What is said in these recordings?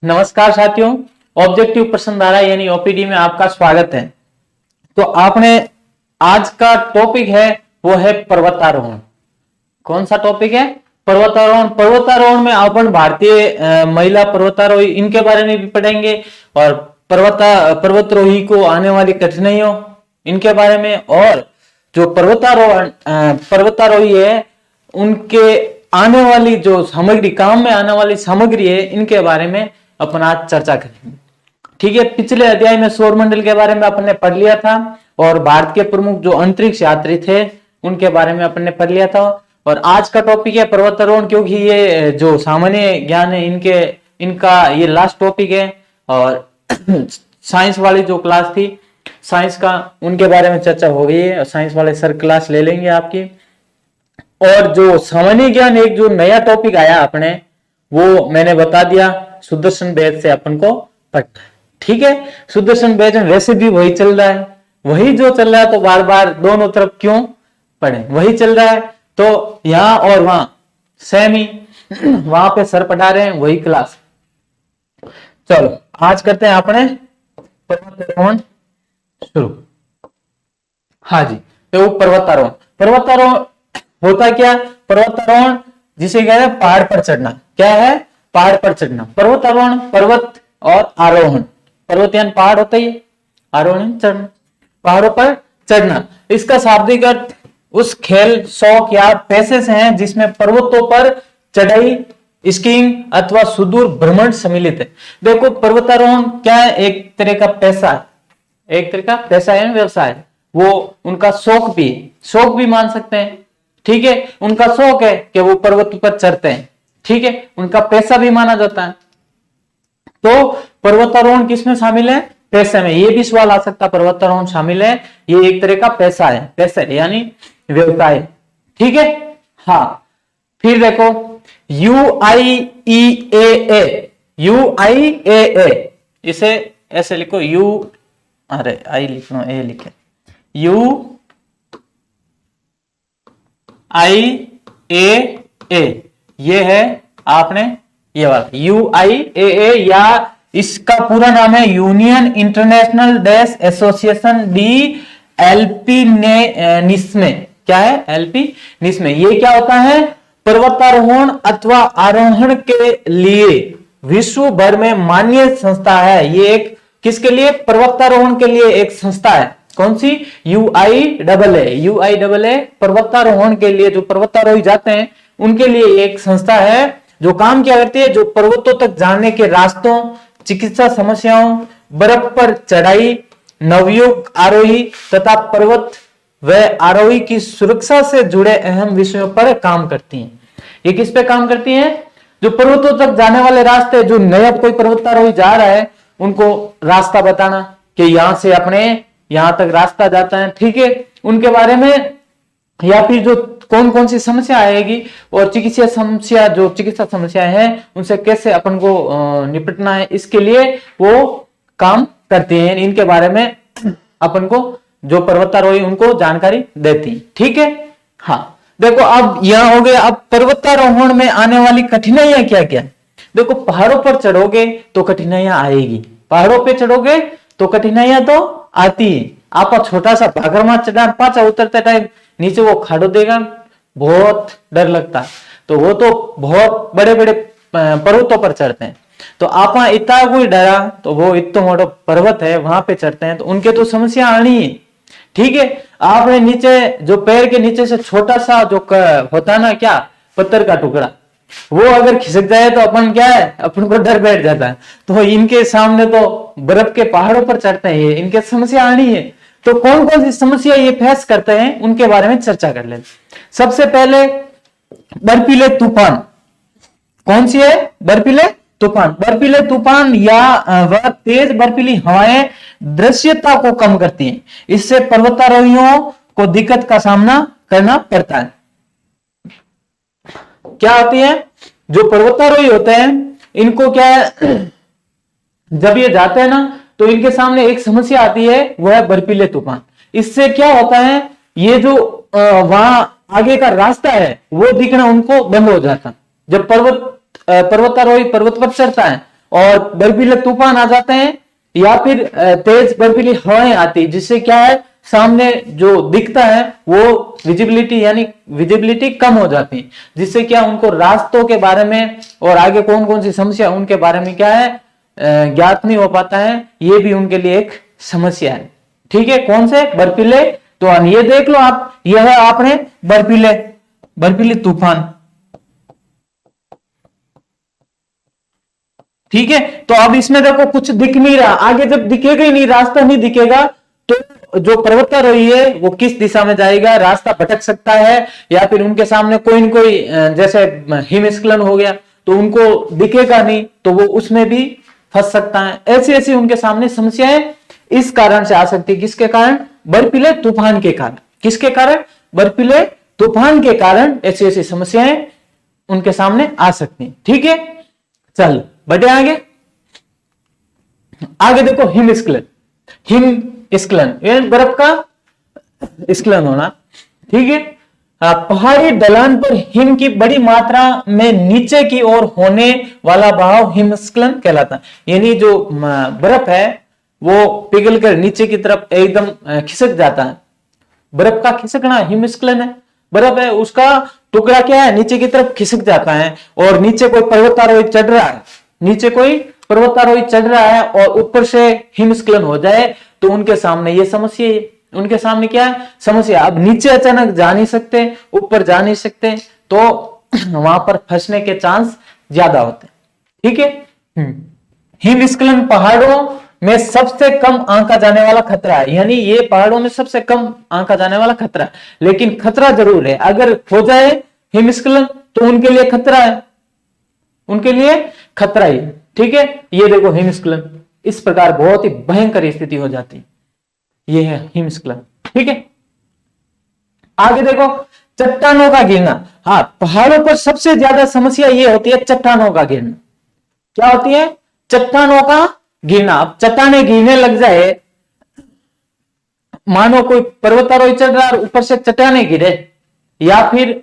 नमस्कार साथियों, ऑब्जेक्टिव प्रश्न धारा यानी ओपीडी में आपका स्वागत है। तो आपने आज का टॉपिक है वो है पर्वतारोहण। कौन सा टॉपिक है? पर्वतारोहण। पर्वतारोहण में अपन भारतीय महिला पर्वतारोही इनके बारे में भी पढ़ेंगे और पर्वतारोही को आने वाली कठिनाइयों इनके बारे में, और जो पर्वतारोही है उनके आने वाली जो सामग्री, काम में आने वाली सामग्री है, इनके बारे में अपन आज चर्चा करेंगे। ठीक है, पिछले अध्याय में सौरमंडल के बारे में अपन ने पढ़ लिया था और भारत के प्रमुख जो अंतरिक्ष यात्री थे उनके बारे में अपन ने पढ़ लिया था। और आज का टॉपिक है पर्वतारोहण, क्योंकि ये जो सामान्य ज्ञान है इनका ये लास्ट टॉपिक है। और साइंस वाली जो क्लास थी साइंस का, उनके बारे में चर्चा हो गई है और साइंस वाले सर क्लास ले लेंगे आपकी। और जो सामान्य ज्ञान एक जो नया टॉपिक आया अपने, वो मैंने बता दिया, सुदर्शन बैच से अपन को पढ़ना। ठीक है, सुदर्शन बैच में वैसे भी वही चल रहा है, वही जो चल रहा है, तो बार बार दोनों तरफ क्यों पढ़े, वही चल रहा है। तो यहां और वहां सेम ही, वहां पे सर पढ़ा रहे हैं वही क्लास। चलो आज करते हैं अपने पर्वतारोहण शुरू। हाँ जी, तो पर्वतारोहण। पर्वतारोहण होता क्या? पर्वतारोहण जिसे कहते हैं पहाड़ पर चढ़ना। क्या है? पहाड़ पर चढ़ना। पर्वतारोहण पर्वत और आरोहण, पर्वत यानी पहाड़ होता ही, आरोहण चढ़ना, पहाड़ों पर चढ़ना। इसका शाब्दिक अर्थ उस खेल, शौक या पैसे से है जिसमें पर्वतों पर चढ़ाई, स्कीइंग अथवा सुदूर भ्रमण सम्मिलित है। देखो, पर्वतारोहण क्या है? एक तरह का पैसा है, एक तरह का पैसा है, व्यवसाय। वो उनका शौक भी मान सकते हैं। ठीक है, उनका शौक है कि वो पर्वत पर चढ़ते हैं। ठीक है, उनका पैसा भी माना जाता है। तो पर्वतारोहण किसमें शामिल है? पैसे में। ये भी सवाल आ सकता है, पर्वतारोहण शामिल है, ये एक तरह का पैसा है, पैसा यानी व्यवसाय। ठीक है, हाँ। फिर देखो UIEAA, इसे ऐसे लिखो, आई लिख लो, ए लिखे, UIAA, ये है आपने ये वाला UIAA, या इसका पूरा नाम है यूनियन इंटरनेशनल डैश एसोसिएशन डी एलपी निस्मे। क्या है? एलपी निस्मे। ये क्या होता है? पर्वतारोहण अथवा आरोहण के लिए विश्व भर में मान्य संस्था है। ये एक किसके लिए? पर्वतारोहण के लिए एक संस्था है। कौन सी? UIAA पर्वतारोहण के लिए, जो पर्वतारोही जाते हैं उनके लिए एक संस्था है जो काम क्या करती है? जो पर्वतों तक जाने के रास्तों, चिकित्सा समस्याओं, बर्फ पर चढ़ाई, नवयुग आरोही तथा पर्वत व आरोही की सुरक्षा से जुड़े अहम विषयों पर काम करती हैं। ये किस पे काम करती हैं? जो पर्वतों तक जाने वाले रास्ते, जो नया कोई पर्वतारोही जा रहा है उनको रास्ता बताना कि यहां से अपने यहां तक रास्ता जाता है। ठीक है, उनके बारे में, या फिर जो कौन कौन सी समस्या आएगी और चिकित्सा समस्या है उनसे कैसे अपन को निपटना है, इसके लिए वो काम करते हैं। इनके बारे में अपन को जो पर्वतारोही उनको जानकारी देती है। ठीक है, हाँ। देखो, अब यहां हो गया। अब पर्वतारोहण में आने वाली कठिनाइयां क्या क्या? देखो, पहाड़ों पर चढ़ोगे तो कठिनाइयां आएगी, पहाड़ों पे चढ़ोगे तो कठिनाइयां तो आती है। आप छोटा सा भागरमा चढ़ा पाचा उतरते टाइम नीचे वो खाड़ो देगा, बहुत डर लगता है। तो वो तो बहुत बड़े बड़े पर्वतों पर चढ़ते हैं, तो आप इतना कोई डरा, तो वो इतना मोटा पर्वत है वहां पे चढ़ते हैं, तो उनके तो समस्या आनी है। ठीक है, आपने नीचे जो पैर के नीचे से छोटा सा जो होता ना, क्या, पत्थर का टुकड़ा, वो अगर खिसक जाए तो अपन क्या है, अपन को डर बैठ जाता है। तो इनके सामने तो बर्फ के पहाड़ों पर चढ़ते हैं, इनके समस्या आनी है। तो कौन कौन सी समस्या ये फेस करते हैं उनके बारे में चर्चा कर लेते। सबसे पहले बर्फीले तूफान। कौन सी है? बर्फीले तूफान। बर्फीले तूफान या वह तेज बर्फीली हवाएं दृश्यता को कम करती हैं, इससे पर्वतारोहियों को दिक्कत का सामना करना पड़ता है। क्या होती है? जो पर्वतारोही होते हैं इनको क्या है, जब ये जाते हैं ना तो इनके सामने एक समस्या आती है, वो है बर्फीले तूफान। इससे क्या होता है, ये जो वहां आगे का रास्ता है वो दिखना उनको बंद हो जाता। जब पर्वतारोही पर्वत पर चढ़ता है और बर्फीले तूफान आ जाते हैं, या फिर तेज बर्फीली हवाएं आती, जिससे क्या है सामने जो दिखता है वो विजिबिलिटी यानी विजिबिलिटी कम हो जाती है, जिससे क्या उनको रास्तों के बारे में और आगे कौन कौन सी समस्या उनके बारे में क्या है ज्ञात नहीं हो पाता है। ये भी उनके लिए एक समस्या है। ठीक है, कौन से बर्फीले तो ये देख लो आप, यह है आपने बर्फीले तूफान। ठीक है, तो अब इसमें देखो कुछ दिख नहीं रहा, आगे जब दिखेगा ही नहीं, रास्ता नहीं दिखेगा, तो जो पर्वतारोही है वो किस दिशा में जाएगा, रास्ता भटक सकता है, या फिर उनके सामने कोई न कोई जैसे हिमस्खलन हो गया तो उनको दिखेगा नहीं, तो वो उसमें भी फंस सकता है। ऐसी ऐसी उनके सामने समस्याएं इस कारण से आ सकती है, किसके कारण, बर्फीले तूफान के कारण। किसके कारण, बर्फीले तूफान के कारण ऐसी ऐसी समस्याएं उनके सामने आ सकती हैं। ठीक है, चल बढ़े आगे। आगे देखो हिमस्खलन बर्फ का स्खलन होना। ठीक है, पहाड़ी ढलान पर हिम की बड़ी मात्रा में नीचे की ओर होने वाला बहाव हिमस्खलन कहलाता है। यानी जो बर्फ है वो पिघलकर नीचे की तरफ एकदम खिसक जाता है। बर्फ का खिसकना हिमस्खलन है। बर्फ है उसका टुकड़ा क्या है, नीचे की तरफ खिसक जाता है, और नीचे कोई पर्वतारोही चढ़ रहा है, नीचे कोई पर्वतारोही चढ़ रहा है और ऊपर से हिमस्खलन हो जाए तो उनके सामने ये समस्या है। उनके सामने क्या है समस्या, अब नीचे अचानक जा नहीं सकते, ऊपर जा नहीं सकते, तो वहां पर फंसने के चांस ज्यादा होते हैं। ठीक है, हिमस्खलन पहाड़ों में सबसे कम आंका जाने वाला खतरा है। यानी ये पहाड़ों में सबसे कम आंका जाने वाला खतरा है, लेकिन खतरा जरूर है। अगर हो जाए हिमस्खलन तो उनके लिए खतरा है, उनके लिए खतरा ही। ठीक है, ये देखो हिमस्खलन, इस प्रकार बहुत ही भयंकर स्थिति हो जाती है। ये है हिमस्खलन। ठीक है, आगे देखो चट्टानों का गिरना। हाँ, पहाड़ों पर सबसे ज्यादा समस्या ये होती है चट्टानों का गिरना। क्या होती है, चट्टानों का गिरना। अब चट्टाने गिरने लग जाए, मानो कोई पर्वतारोही चढ़ रहा है और ऊपर से चट्टाने गिरे, या फिर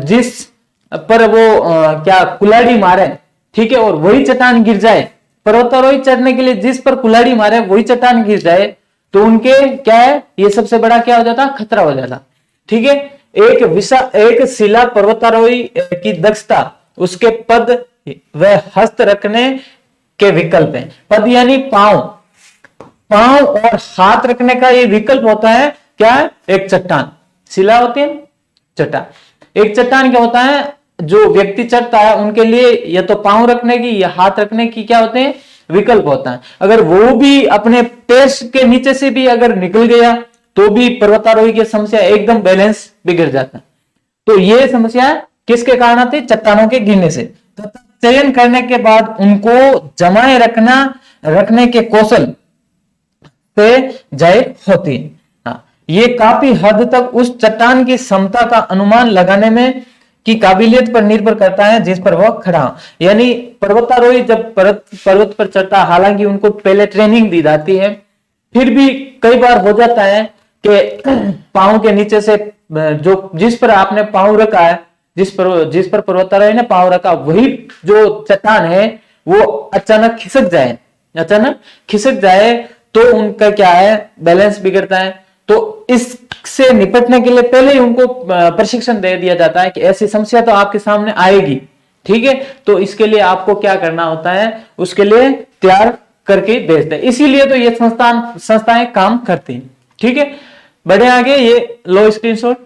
जिस पर वो क्या कुल्हाड़ी मारे, ठीक है, और वही चट्टान गिर जाए, पर्वतारोही चढ़ने के लिए जिस पर कुल्हाड़ी मारे वही चट्टान गिर जाए, तो उनके क्या है, ये सबसे बड़ा क्या हो जाता, खतरा हो जाता। ठीक है, एक शिला पर्वतारोही की दक्षता, उसके पद व हस्त रखने के विकल्प हैं। पद यानी पांव और हाथ रखने का ये विकल्प होता है। क्या है, एक चट्टान, शिला होती है चट्टान। एक चट्टान क्या होता है, जो व्यक्ति चढ़ता है उनके लिए या तो पांव रखने की या हाथ रखने की क्या होते हैं, विकल्प होता है। अगर वो भी अपने पैर के नीचे से भी अगर निकल गया तो भी पर्वतारोही की समस्या एकदम बैलेंस बिगड़ जाता है। तो ये समस्या किसके कारण आती है, चट्टानों के गिरने से। चयन करने के बाद उनको जमाए रखने के कौशल से जय होती है। हाँ, ये काफी हद तक उस चट्टान की क्षमता का अनुमान लगाने में की काबिलियत पर निर्भर करता है जिस पर वह खड़ा हो। यानी पर्वतारोही जब पर्वत पर चढ़ता, हालांकि उनको पहले ट्रेनिंग दी जाती है, फिर भी कई बार हो जाता है कि पांव के नीचे से जो जिस पर आपने पांव रखा है, जिस पर पर्वतारोही ने पांव रखा, वही जो चट्टान है वो अचानक खिसक जाए तो उनका क्या है, बैलेंस बिगड़ता है। तो इससे निपटने के लिए पहले ही उनको प्रशिक्षण दे दिया जाता है कि ऐसी समस्या तो आपके सामने आएगी। ठीक है, तो इसके लिए आपको क्या करना होता है, उसके लिए तैयार करके भेजते हैं। इसीलिए तो ये संस्थाएं काम करती हैं। ठीक है, बढ़े आगे, ये लो स्क्रीनशॉट।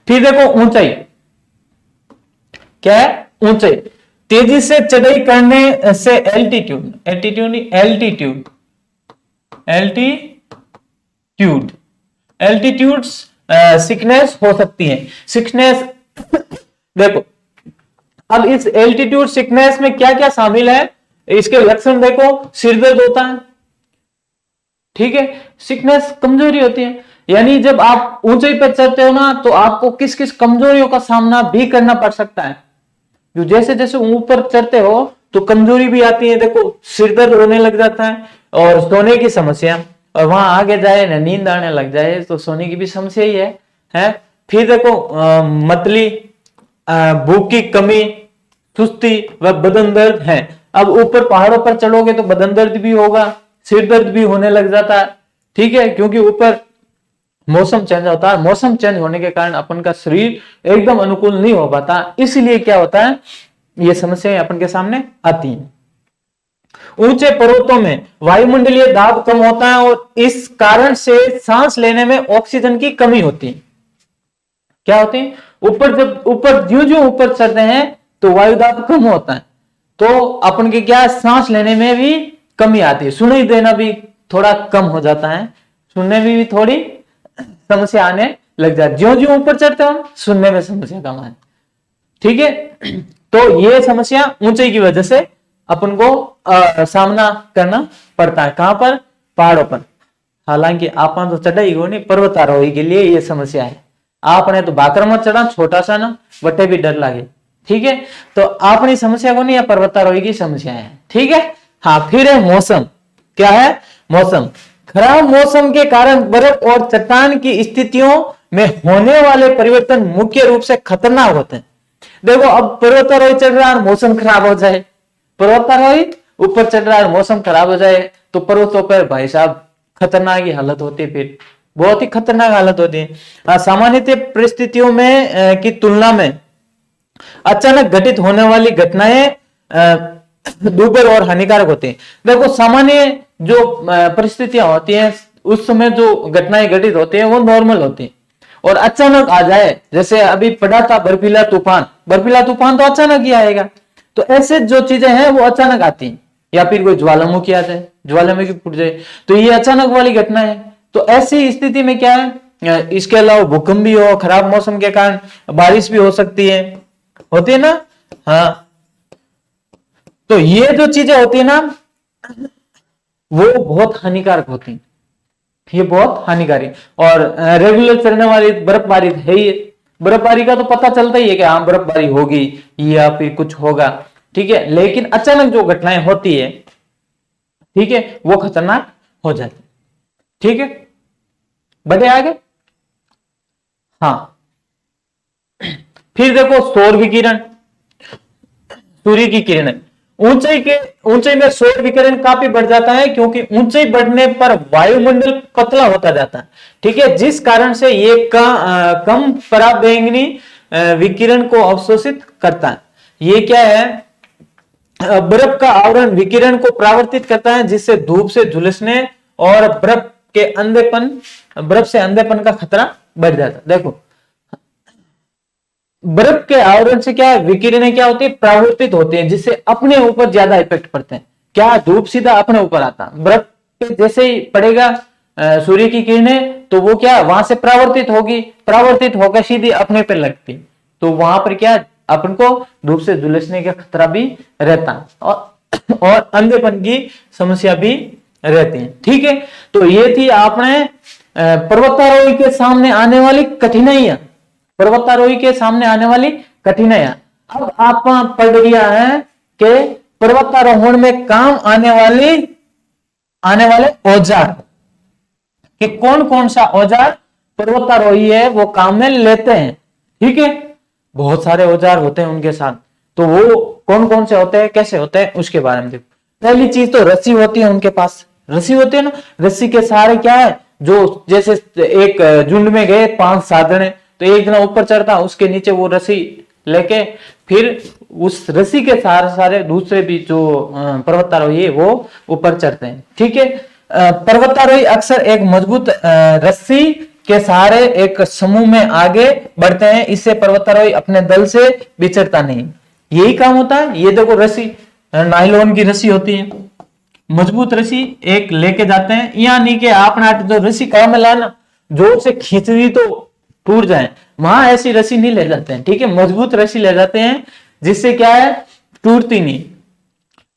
फिर देखो ऊंचाई, क्या है, ऊंचाई। तेजी से चढ़ाई करने से एल्टीट्यूड सिकनेस हो सकती है। सिकनेस देखो, अब इस एल्टीट्यूड सिकनेस में क्या क्या शामिल है, इसके लक्षण देखो। सिर दर्द होता है, ठीक है, सिकनेस कमजोरी होती है। यानी जब आप ऊंचाई पर चढ़ते हो ना, तो आपको किस किस कमजोरियों का सामना भी करना पड़ सकता है। जो जैसे जैसे ऊपर चढ़ते हो तो कमजोरी भी आती है। देखो, सिर दर्द होने लग जाता है और सोने की समस्या, और वहां आगे जाए ना नींद आने लग जाए तो सोने की भी समस्या ही है। फिर देखो मतली, भूख की कमी, सुस्ती व बदन दर्द है। अब ऊपर पहाड़ों पर चढ़ोगे तो बदन दर्द भी होगा, सिर दर्द भी होने लग जाता है, ठीक है, क्योंकि ऊपर मौसम चेंज होता है। मौसम चेंज होने के कारण अपन का शरीर एकदम अनुकूल नहीं हो पाता, इसलिए क्या होता है, ये समस्याएं अपन के सामने आती हैं। ऊंचे पर्वतों में वायुमंडलीय दाब कम होता है और इस कारण से सांस लेने में ऑक्सीजन की कमी होती है। क्या होती है, ऊपर जब ऊपर ज्यों ज्यों ऊपर चढ़ते हैं तो वायु दाब कम होता है, तो अपन के क्या सांस लेने में भी कमी आती है, सुनाई देना भी थोड़ा कम हो जाता है, सुनने में भी थोड़ी समस्या आने लग जाती है। ज्यों ज्यों ऊपर चढ़ते हो सुनने में समस्या कम आए, ठीक है। तो ये समस्या ऊंचाई की वजह से अपन को सामना करना पड़ता है। कहां पर, पहाड़ों पर। हालांकि आपने तो चढ़ाई को नहीं, पर्वतारोही के लिए ये समस्या है। आपने तो भाकर मत चढ़ा, छोटा सा ना, बटे भी डर लगे, ठीक है। तो अपनी समस्या को नहीं, या पर्वतारोही की समस्या है, ठीक है। हाँ, फिर है मौसम। क्या है, मौसम। खराब मौसम के कारण बर्फ और चट्टान की स्थितियों में होने वाले परिवर्तन मुख्य रूप से खतरनाक होते हैं। देखो, अब पर्वतारोही चढ़ रहा है, मौसम खराब हो जाए, पर्वतारोही ऊपर चढ़ रहा है, मौसम खराब हो जाए, तो पर्वतों पर भाई साहब खतरनाक ही हालत होती है, फिर बहुत ही खतरनाक हालत होती है। सामान्य परिस्थितियों में की तुलना में अचानक घटित होने वाली घटनाएं दुर्बल और हानिकारक होती हैं। देखो, सामान्य जो परिस्थितियां होती हैं उस समय जो घटनाएं घटित होती हैं वो नॉर्मल होती हैं, और अचानक आ जाए, जैसे अभी पड़ा था बर्फीला तूफान, बर्फीला तूफान तो अचानक ही आएगा, तो ऐसे जो चीजें हैं वो अचानक आती हैं। या फिर कोई ज्वालामुखी आ जाए, ज्वालामुखी फूट जाए, तो ये अचानक वाली घटना है। तो ऐसी स्थिति में क्या है, इसके अलावा भूकंप भी हो, खराब मौसम के कारण बारिश भी हो सकती है, होती है ना। हाँ, तो ये जो चीजें होती है ना वो बहुत हानिकारक होती हैं, ये बहुत हानिकारक। और रेगुलर चलने वाली बर्फबारी है ही, बर्फबारी का तो पता चलता ही है कि हाँ बर्फबारी होगी या फिर कुछ होगा, ठीक है। लेकिन अचानक जो घटनाएं होती है, ठीक है, वो खतरनाक हो जाती, ठीक है। बढ़े आगे। हाँ, फिर देखो सौर विकिरण, सूर्य की किरणें। ऊंचाई में सौर विकिरण काफी बढ़ जाता है, क्योंकि ऊंचाई बढ़ने पर वायुमंडल पतला होता जाता है, ठीक है, जिस कारण से ये कम पराबैंगनी विकिरण को अवशोषित करता है। ये क्या है, बर्फ का आवरण विकिरण को परावर्तित करता है, जिससे धूप से झुलसने और बर्फ से अंधेपन का खतरा बढ़ जाता है। देखो, बर्फ के आवरण से क्या है, विकिरणें क्या होती है, परावर्तित होती है, जिससे अपने ऊपर ज्यादा इफेक्ट पड़ते हैं। क्या, धूप सीधा अपने ऊपर आता, बर्फ पे जैसे ही पड़ेगा सूर्य की किरणें, तो वो क्या वहां से परावर्तित होगी, परावर्तित होकर सीधी अपने पे लगती, तो वहां पर क्या अपन को धूप से झुलसने का खतरा भी रहता, और अंधेपन की समस्या भी रहती है, ठीक है। तो ये थी आपने पर्वतारोही के सामने आने वाली कठिनाइयां, पर्वतारोही के सामने आने वाली कठिनाइयां। अब आप पढ़ लिया है कि पर्वतारोहण में काम आने वाले औजार, कि कौन कौन सा औजार पर्वतारोही है वो काम में लेते हैं, ठीक है। बहुत सारे औजार होते हैं उनके साथ, तो वो कौन कौन से होते हैं, कैसे होते हैं, उसके बारे में देखो। पहली चीज तो रस्सी होती है उनके पास, रस्सी होती है ना, रस्सी के सहारे क्या है, जो जैसे एक झुंड में गए 5 साधन, तो एक जना ऊपर चढ़ता, उसके नीचे वो रस्सी लेके फिर उस रस्सी के सारे दूसरे भी जो पर्वतारोही है वो ऊपर चढ़ते हैं, ठीक है। पर्वतारोही अक्सर एक मजबूत रस्सी के सहारे एक समूह में आगे बढ़ते हैं, इससे पर्वतारोही अपने दल से बिछड़ता नहीं, यही काम होता है। ये देखो रस्सी, नायलॉन की रस्सी होती है, मजबूत रस्सी एक लेके जाते हैं, यानी कि आपने जो रस्सी काम में लाना, जोर से खींच दी तो टूट जाए, वहां ऐसी रस्सी नहीं ले जाते हैं, ठीक है, मजबूत रस्सी ले जाते हैं, जिससे क्या है, टूटती नहीं।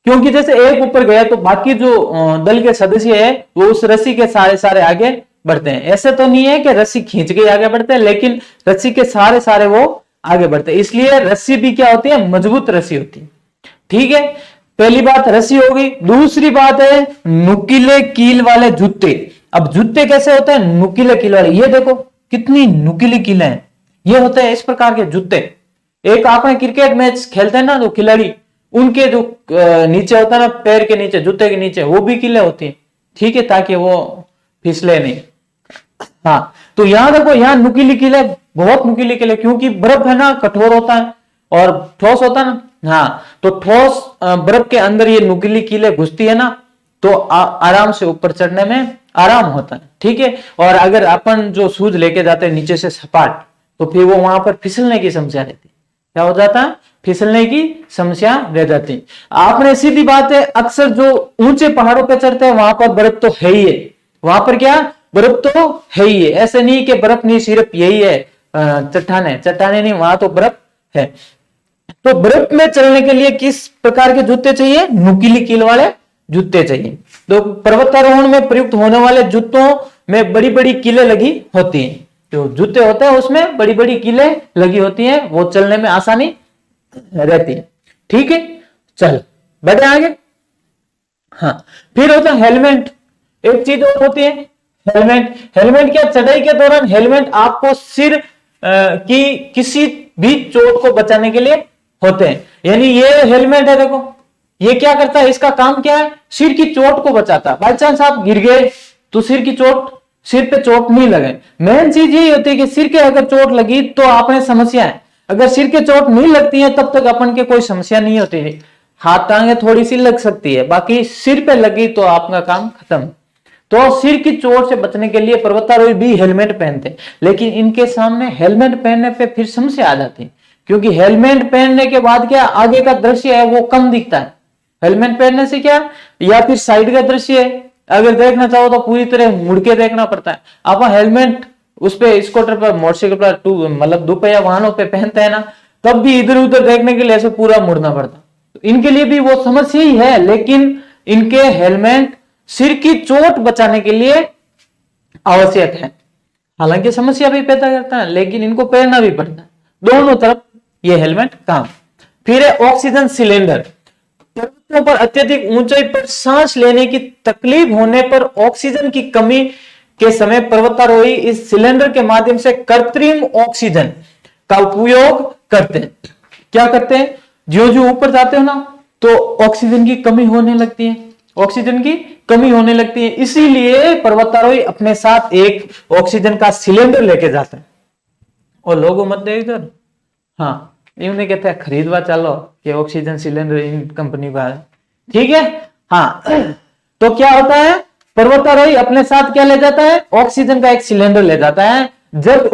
क्योंकि जैसे एक ऊपर गया तो बाकी जो दल के सदस्य है वो उस रस्सी के सारे आगे बढ़ते हैं। ऐसे तो नहीं है कि रस्सी खींच के आगे बढ़ते हैं, लेकिन रस्सी के सारे वो आगे बढ़ते हैं, इसलिए रस्सी भी क्या होती है, मजबूत रस्सी होती है, ठीक है। पहली बात रस्सी हो गई। दूसरी बात है नुकीले कील वाले जूते। अब जूते कैसे होते हैं, नुकीले कील वाले, ये देखो कितनी नुकीली कीलें हैं, ये होते हैं इस प्रकार के जूते, एक आपने क्रिकेट मैच खेलते हैं ना, जो खिलाड़ी, उनके जो नीचे होता है ना, पैर के नीचे, जूते के नीचे, वो भी कीले होती है, ठीक है, ताकि वो फिसले नहीं। हाँ, तो यहां देखो, यहाँ नुकीली कीले, बहुत नुकीली कीले, क्योंकि बर्फ है ना, कठोर होता है और ठोस होता है ना। हाँ, तो ठोस बर्फ के अंदर ये नुकीली कीले घुसती है ना, तो आराम से ऊपर चढ़ने में आराम होता है, ठीक है। और अगर अपन जो शूज लेके जाते हैं नीचे से सपाट, तो फिर वो वहां पर फिसलने की समस्या रहती है। क्या हो जाता है? फिसलने की समस्या रह जाती है। आपने सीधी बात है, अक्सर जो ऊंचे पहाड़ों पे चढ़ते हैं वहां पर बर्फ तो है ही है, वहां पर क्या बर्फ तो है ही है, ऐसे नहीं कि बर्फ नहीं, सिर्फ यही है चट्टाने, चट्टाने नहीं, वहां तो बर्फ है। तो बर्फ में चलने के लिए किस प्रकार के जूते चाहिए? नुकीली कील वाले जूते चाहिए। तो पर्वतारोहण में प्रयुक्त होने वाले जूतों में बड़ी बड़ी कीलें लगी होती हैं, जो जूते होते हैं उसमें बड़ी बड़ी कीलें लगी होती हैं, वो चलने में आसानी रहती है, ठीक है। चल बढ़े आगे। हाँ, फिर होता है हेलमेट। एक चीज और होती है हेलमेट। हेलमेट क्या? चढ़ाई के दौरान हेलमेट आपको सिर की किसी भी चोट को बचाने के लिए होते हैं। यानी ये हेलमेट है, देखो ये क्या करता है, इसका काम क्या है? सिर की चोट को बचाता है। बाई चांस आप गिर गए तो सिर की चोट, सिर पे चोट नहीं लगे। मेन चीज यही होती है कि सिर के अगर चोट लगी तो आपने समस्या है, अगर सिर के चोट नहीं लगती है तब तक अपन के कोई समस्या नहीं होती है। हाथ टांगे थोड़ी सी लग सकती है, बाकी सिर पे लगी तो आपका काम खत्म। तो सिर की चोट से बचने के लिए पर्वतारोही भी हेलमेट पहनते हैं, लेकिन इनके सामने हेलमेट पहनने पे फिर समस्या आ जाती है, क्योंकि हेलमेट पहनने के बाद क्या आगे का दृश्य है वो कम दिखता है। हेलमेट पहनने से क्या, या फिर साइड का दृश्य है अगर देखना चाहो तो पूरी तरह मुड़ के देखना पड़ता है। आप हेलमेट उस पे स्कूटर पर, मोटरसाइकिल पर, मतलब दोपहिया वाहनों पे पहनते हैं ना, तब भी इधर उधर देखने के लिए ऐसे पूरा मुड़ना पड़ता है। तो इनके लिए भी वो समस्या ही है, लेकिन इनके हेलमेट सिर की चोट बचाने के लिए आवश्यक है। हालांकि समस्या भी पैदा करता है, लेकिन इनको पहनना भी पड़ता है, दोनों तरफ ये हेलमेट काम। फिर है ऑक्सीजन सिलेंडर। पर्वतों पर अत्यधिक ऊंचाई पर सांस लेने की तकलीफ होने पर ऑक्सीजन की कमी के समय पर्वतारोही इस सिलेंडर के माध्यम से कृत्रिम ऑक्सीजन का उपयोग करते हैं। क्या करते हैं? जो जो ऊपर जाते हो ना, तो ऑक्सीजन की कमी होने लगती है, ऑक्सीजन की कमी होने लगती है, इसीलिए पर्वतारोही अपने साथ एक ऑक्सीजन का सिलेंडर लेके जाते हैं। और लोगों मत देख इधर, हाँ इन्हें कहते हैं खरीदवा चलो कि ऑक्सीजन सिलेंडर इन कंपनी का है, ठीक है। हाँ, तो क्या होता है, पर्वतारोही अपने साथ क्या ले जाता है? ऑक्सीजन का एक सिलेंडर ले जाता है। जब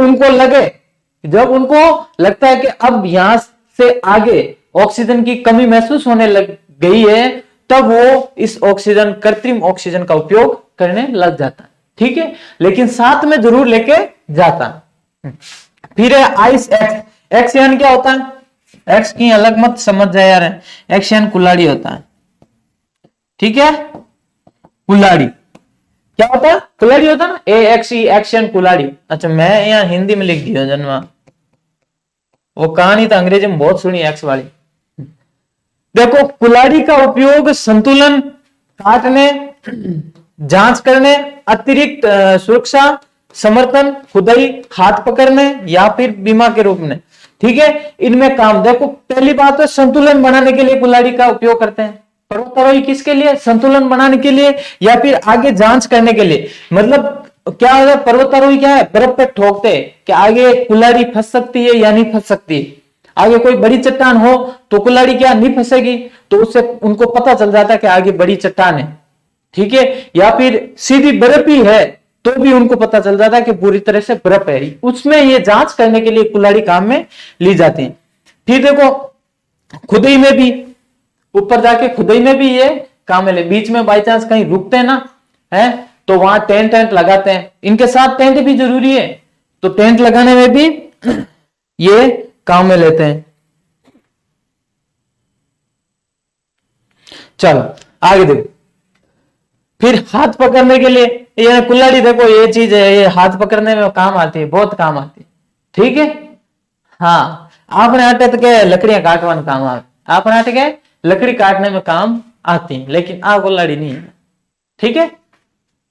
उनको लगता है कि अब यहां से आगे ऑक्सीजन की कमी महसूस होने लग गई है, तब वो इस ऑक्सीजन, कृत्रिम ऑक्सीजन का उपयोग करने लग जाता है, ठीक है, लेकिन साथ में जरूर लेके जाता है। फिर है आइस एक्स। एक्स यानी क्या होता है? एक्स की अलग मत समझ जाए यार, एक्स यानी कुल्हाड़ी होता है, ठीक है, कुल्हाड़ी। क्या होता है? कुल्हाड़ी होता है ना, AXE, एक्शन कुल्हाड़ी। अच्छा, मैं यहाँ हिंदी में लिख दिया जन्मा, वो कहानी तो अंग्रेजी में बहुत सुनी एक्स वाली। देखो, कुल्हाड़ी का उपयोग संतुलन काटने, जांच करने, अतिरिक्त सुरक्षा, समर्थन, खुदाई, हाथ पकड़ने या फिर बीमा के रूप में, ठीक है, इनमें काम। देखो, पहली बात है संतुलन बनाने के लिए कुल्हाड़ी का उपयोग करते हैं पर्वतारोही। किसके लिए? संतुलन बनाने के लिए या फिर आगे जांच करने के लिए। मतलब क्या है, पर्वतारोही क्या है, बर्फ पे ठोकते हैं कि आगे कुल्हाड़ी फंस सकती है या नहीं फंस सकती है। आगे कोई बड़ी चट्टान हो तो कुल्हाड़ी क्या नहीं फंसेगी, तो उससे उनको पता चल जाता है कि आगे बड़ी चट्टान है, ठीक है। या फिर सीधी बर्फ ही है तो भी उनको पता चल जाता है कि पूरी तरह से बर्फ है। उसमें ये जांच करने के लिए कुल्हाड़ी काम में ली जाती है। फिर देखो, खुदाई में भी, ऊपर जाके खुदाई में भी ये काम में ले। बीच में बाई चांस कहीं रुकते हैं ना, है, तो वहां टेंट लगाते हैं। इनके साथ टेंट भी जरूरी है, तो टेंट लगाने में भी ये काम में लेते हैं। चलो आगे देखो। फिर हाथ पकड़ने के लिए, ये कुल्हाड़ी देखो, ये चीज है, ये हाथ पकड़ने में काम आती है, बहुत काम आती है, ठीक है। हाँ, आपने आटे के लकड़ियां काटवा काम आते, आपने आटे के लकड़ी काटने में काम आती है, लेकिन आ कुल्हाड़ी नहीं है, ठीक है,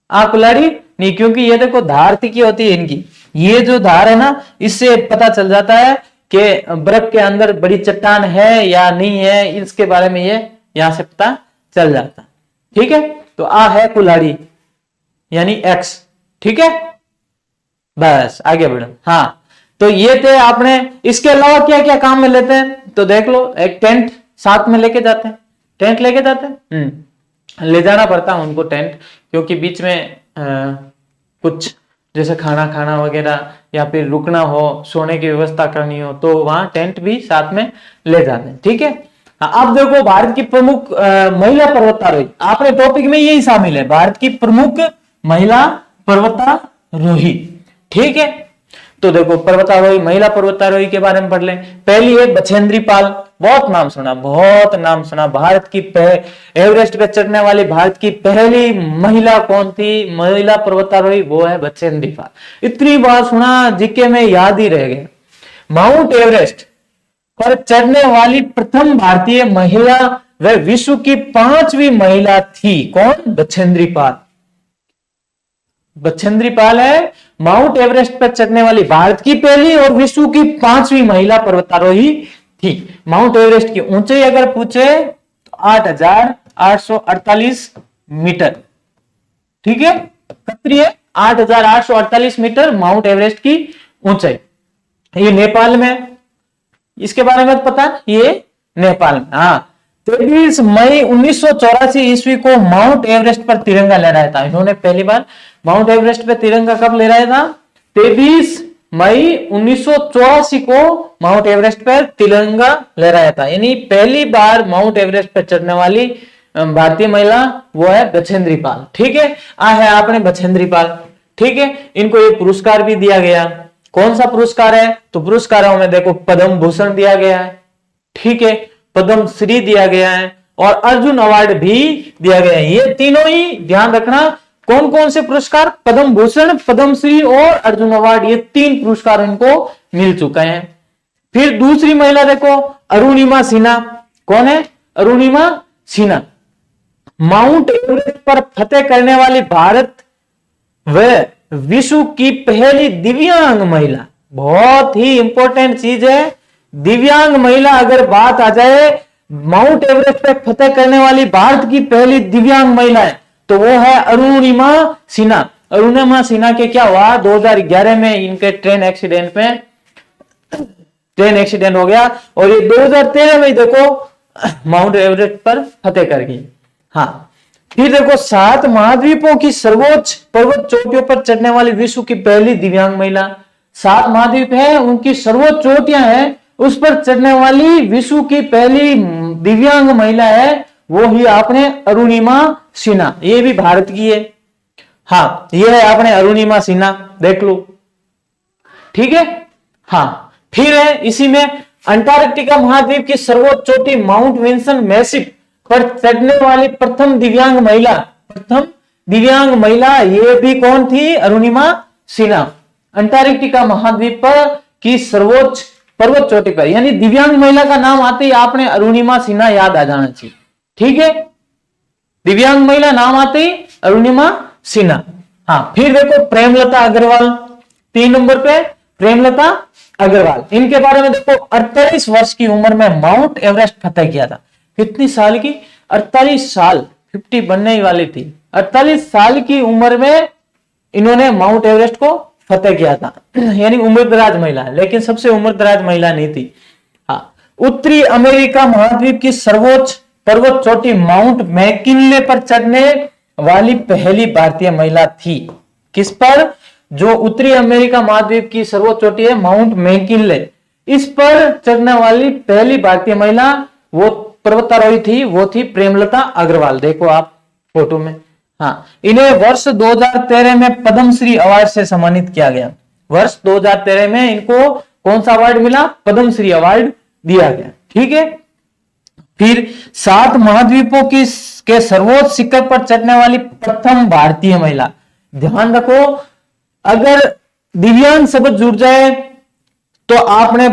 आ कुल्हाड़ी नहीं, क्योंकि ये देखो धार की होती है इनकी, ये जो धार है ना, इससे पता चल जाता है कि बर्फ के अंदर बड़ी चट्टान है या नहीं है, इसके बारे में ये यहां से पता चल जाता। ठीक है, तो आ है कुल्हाड़ी यानी एक्स। ठीक है, बस आगे बढ़ो। हाँ, तो ये थे आपने। इसके अलावा क्या क्या काम में लेते हैं तो देख लो। एक टेंट साथ में लेके जाते हैं, टेंट लेके जाते हैं, ले जाना पड़ता है उनको टेंट, क्योंकि बीच में कुछ जैसे खाना खाना वगैरह या फिर रुकना हो, सोने की व्यवस्था करनी हो, तो वहां टेंट भी साथ में ले जाते हैं। ठीक है, अब देखो भारत की प्रमुख महिला पर्वतारोही, आपने टॉपिक में यही शामिल है, भारत की प्रमुख महिला पर्वतारोही। ठीक है, तो देखो पर्वतारोही, महिला पर्वतारोही के बारे में पढ़ लें। पहली है बछेंद्री पाल, बहुत नाम सुना, बहुत नाम सुना। भारत की एवरेस्ट पे चढ़ने वाली भारत की पहली महिला कौन थी, महिला पर्वतारोही, वो है बछेंद्री पाल। इतनी बार सुना, जीके में याद ही रह गया। माउंट एवरेस्ट पर चढ़ने वाली प्रथम भारतीय महिला, वह विश्व की 5वीं महिला थी। कौन? बछेंद्री पाल। बछेंद्री पाल है माउंट एवरेस्ट पर चढ़ने वाली भारत की पहली और विश्व की 5वीं महिला पर्वतारोही थी। माउंट एवरेस्ट की ऊंचाई अगर पूछे तो 8,848 मीटर। ठीक है, कितनी है? 8,848 मीटर माउंट एवरेस्ट की ऊंचाई। ये नेपाल में, इसके बारे में पता है, ये नेपाल में। हाँ, 23 मई 1984 ईस्वी को माउंट एवरेस्ट पर तिरंगा लहराया था। इन्होंने पहली बार माउंट एवरेस्ट पर तिरंगा कब लहराया था? 23 मई 1984 को माउंट एवरेस्ट पर तिरंगा लहराया था। यानी पहली बार माउंट एवरेस्ट पर चढ़ने वाली भारतीय महिला वो है बछेंद्री पाल। ठीक है, है आपने बछेंद्री पाल। ठीक है, इनको एक पुरस्कार भी दिया गया। कौन सा पुरस्कार है? तो पुरस्कारों में देखो पद्म भूषण दिया गया है, ठीक है, पद्म श्री दिया गया है और अर्जुन अवार्ड भी दिया गया है। ये तीनों ही ध्यान रखना। कौन कौन से पुरस्कार? पद्म भूषण, पद्म श्री और अर्जुन अवार्ड, ये 3 पुरस्कार इनको मिल चुके हैं। फिर दूसरी महिला देखो अरुणिमा सिन्हा। कौन है? अरुणिमा सिन्हा। माउंट एवरेस्ट पर फतेह करने वाली भारत व विश्व की पहली दिव्यांग महिला। बहुत ही इंपॉर्टेंट चीज है, दिव्यांग महिला। अगर बात आ जाए माउंट एवरेस्ट पर फतेह करने वाली भारत की पहली दिव्यांग महिला है तो वो है अरुणिमा सिन्हा। अरुणिमा सिन्हा के क्या हुआ? 2011 में इनके ट्रेन एक्सीडेंट हो गया और ये 2013 में देखो माउंट एवरेस्ट पर फतेह कर गई। हाँ, फिर देखो 7 महाद्वीपों की सर्वोच्च पर्वत चोटियों पर चढ़ने वाली विश्व की पहली दिव्यांग महिला। 7 महाद्वीप है, उनकी सर्वोच्च चोटियां हैं, उस पर चढ़ने वाली विश्व की पहली दिव्यांग महिला है वो ही आपने अरुणिमा सिन्हा। ये भी भारत की है। हाँ, ये है आपने अरुणिमा सिन्हा, देख लो। ठीक है, हाँ, फिर है इसी में अंटार्कटिका महाद्वीप की सर्वोच्च चोटी माउंट विंसन मैसिव पर चढ़ने वाली प्रथम दिव्यांग महिला ये भी कौन थी? अरुणिमा सिन्हा। अंटार्कटिका महाद्वीप पर की सर्वोच्च पर्वत चोटी पर, यानी दिव्यांग महिला का नाम आते ही आपने अरुणिमा सिन्हा याद आ जाना चाहिए। ठीक है, दिव्यांग महिला नाम आते ही अरुणिमा सिन्हा। हाँ, फिर देखो प्रेमलता अग्रवाल 3 नंबर पे, प्रेमलता अग्रवाल। इनके बारे में देखो 48 वर्ष की उम्र में माउंट एवरेस्ट फतेह किया था। कितनी साल की? 48 साल, 50 बनने ही वाली थी। 48 साल की उम्र में इन्होंने माउंट एवरेस्ट को फतेह किया था। यानी उम्रदराज महिला, लेकिन सबसे उम्रदराज महिला नहीं थी। हाँ, उत्तरी अमेरिका महाद्वीप की सर्वोच्च पर्वत चोटी माउंट मैकिनले पर चढ़ने वाली पहली भारतीय महिला थी। किस पर? जो उत्तरी अमेरिका महाद्वीप की सर्वोच्च चोटी है माउंट मैकिनले, इस पर चढ़ने वाली पहली भारतीय महिला वो पर्वतारोही थी, वो थी प्रेमलता अग्रवाल। देखो आप फोटो में। हाँ, इन्हें वर्ष 2013 में पद्मश्री अवार्ड से सम्मानित किया गया। वर्ष 2013 में इनको कौन सा अवार्ड मिला? पद्मश्री अवार्ड दिया गया। ठीक है, फिर 7 महाद्वीपों की के सर्वोच्च शिखर पर चढ़ने वाली प्रथम भारतीय महिला। ध्यान रखो, अगर दिव्यांग शब्द जुड़ जाए तो आपने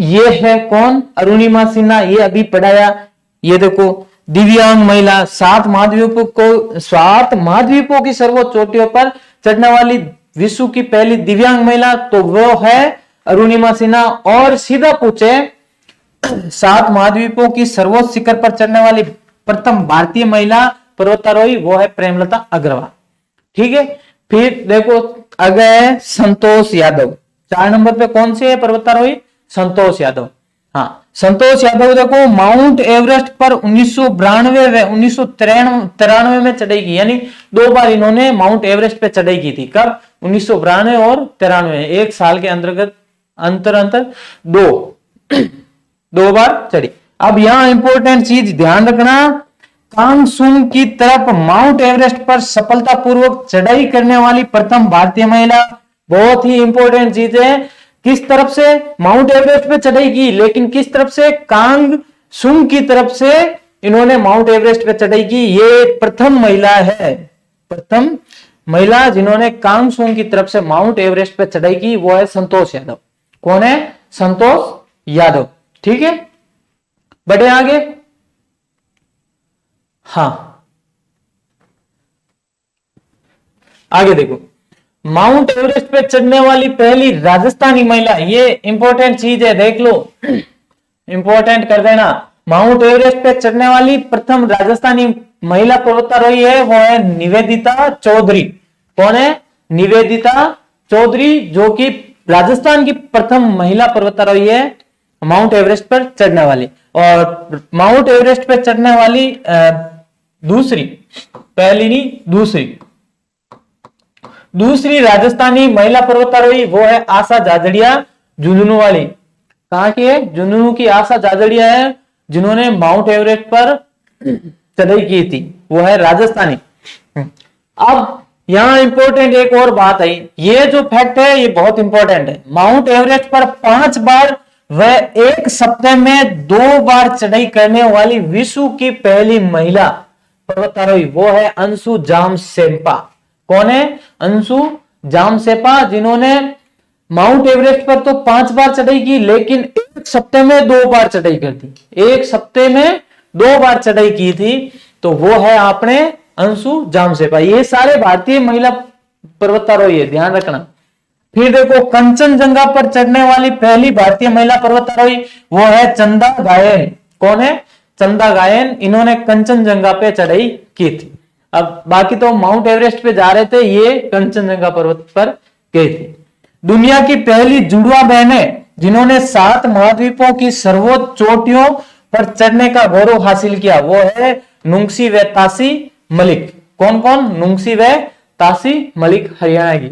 ये है कौन? अरुणिमा सिन्हा, ये अभी पढ़ाया। ये देखो दिव्यांग महिला, 7 महाद्वीपों की सर्वोच्च चोटियों पर चढ़ने वाली विश्व की पहली दिव्यांग महिला तो वो है अरुणिमा सिन्हा। और सीधा पूछे 7 महाद्वीपों की सर्वोच्च शिखर पर चढ़ने वाली प्रथम भारतीय महिला पर्वतारोही, वो है प्रेमलता अग्रवाल। ठीक है, फिर देखो अगला है संतोष यादव। 4 नंबर पे कौन से है पर्वतारोही? संतोष यादव। हाँ, संतोष यादव देखो माउंट एवरेस्ट पर 1992 व 1993 में चढ़ाई की, यानी 2 बार इन्होंने माउंट एवरेस्ट पे चढ़ाई की थी। कब? 1992 और 93, 1 साल के अंतर्गत अंतर 2 बार चढ़ी। अब यहां इंपॉर्टेंट चीज ध्यान रखना, कांगसुम की तरफ माउंट एवरेस्ट पर सफलतापूर्वक चढ़ाई करने वाली प्रथम भारतीय महिला। बहुत ही इंपॉर्टेंट चीज है, किस तरफ से? माउंट एवरेस्ट पे चढ़ाई की, लेकिन किस तरफ से? कांगसुम की तरफ से इन्होंने माउंट एवरेस्ट पे चढ़ाई की। ये प्रथम महिला है, प्रथम महिला जिन्होंने कांगसुम की तरफ से माउंट एवरेस्ट पे चढ़ाई की, वो है संतोष यादव। कौन है? संतोष यादव। ठीक है, बढ़े आगे। हाँ, आगे देखो, माउंट एवरेस्ट पे चढ़ने वाली पहली राजस्थानी महिला, ये इंपॉर्टेंट चीज है, देख लो, इंपॉर्टेंट कर देना। माउंट एवरेस्ट पे चढ़ने वाली प्रथम राजस्थानी महिला पर्वतारोही है, वो है निवेदिता चौधरी। कौन है? निवेदिता चौधरी, जो कि राजस्थान की प्रथम महिला पर्वतारोही है माउंट एवरेस्ट पर चढ़ने वाली। और माउंट एवरेस्ट पर चढ़ने वाली दूसरी, पहली नहीं, दूसरी राजस्थानी महिला पर्वतारोही वो है आशा जाजड़िया, झुंझुनू वाली। कहां की है? झुंझुनू की आशा जाजड़िया है, जिन्होंने माउंट एवरेस्ट पर चढ़ाई की थी, वो है राजस्थानी। अब यहां इंपॉर्टेंट एक और बात है, ये जो फैक्ट है ये बहुत इंपॉर्टेंट है। माउंट एवरेस्ट पर 5 बार व 1 सप्ताह में 2 बार चढ़ाई करने वाली विश्व की पहली महिला पर्वतारोही वो है अंशु जामसेपा। कौन है? अंशु जामसेपा, जिन्होंने माउंट एवरेस्ट पर तो 5 बार चढ़ाई की, लेकिन 1 सप्ताह में 2 बार चढ़ाई कर दी। 1 सप्ताह में 2 बार चढ़ाई की थी, तो वो है आपने अंशु जामसेपा। ये सारे भारतीय महिला पर्वतारोही है, ध्यान रखना। फिर देखो, कंचनजंगा पर चढ़ने वाली पहली भारतीय महिला पर्वतारोही वो है चंदा गायन। कौन है? चंदा गायन। इन्होंने कंचनजंगा पे चढ़ाई की थी। अब बाकी तो माउंट एवरेस्ट पे जा रहे थे, ये कंचनजंगा पर्वत पर गए थे। दुनिया की पहली जुड़वा बहनें जिन्होंने 7 महाद्वीपों की सर्वोच्च चोटियों पर चढ़ने का गौरव हासिल किया, वो है नुंगसी व तासी मलिक। कौन कौन? नुंगसी व तासी मलिक, हरियाणा की।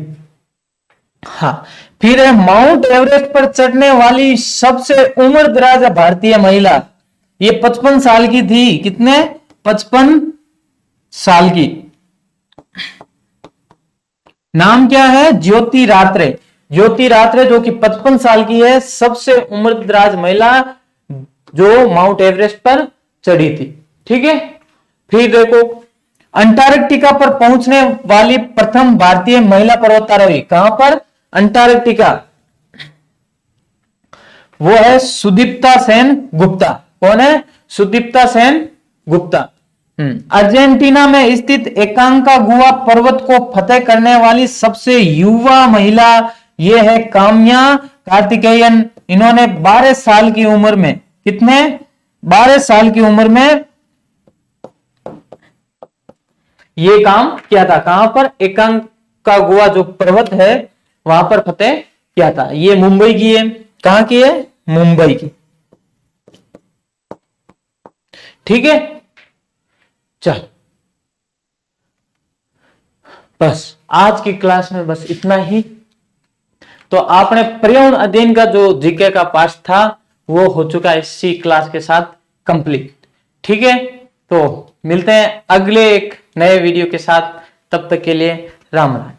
हाँ, फिर है माउंट एवरेस्ट पर चढ़ने वाली सबसे उम्रदराज भारतीय महिला, ये 55 साल की थी। कितने? 55 साल की। नाम क्या है? ज्योति रात्रे। ज्योति रात्रे, जो कि 55 साल की है, सबसे उम्रदराज महिला जो माउंट एवरेस्ट पर चढ़ी थी। ठीक है, फिर देखो, अंटार्कटिका पर पहुंचने वाली प्रथम भारतीय महिला पर्वतारोही, कहां पर? अंटार्कटिका, वो है सुदीप्ता सेन गुप्ता। कौन है? सुदीप्ता सेन गुप्ता। अर्जेंटीना में स्थित एकांकागुआ पर्वत को फतेह करने वाली सबसे युवा महिला ये है काम्या कार्तिकेयन। इन्होंने 12 साल की उम्र में, कितने? 12 साल की उम्र में ये काम किया था। कहां पर? एकांकागुआ जो पर्वत है वहां पर फतेह किया था। ये मुंबई की है। कहां की है? मुंबई की। ठीक है, चल, बस आज की क्लास में बस इतना ही। तो आपने पर्यावरण अध्ययन का जो जीके का पार्ट था वो हो चुका है इसी क्लास के साथ कंप्लीट। ठीक है, तो मिलते हैं अगले एक नए वीडियो के साथ। तब तक के लिए राम राम।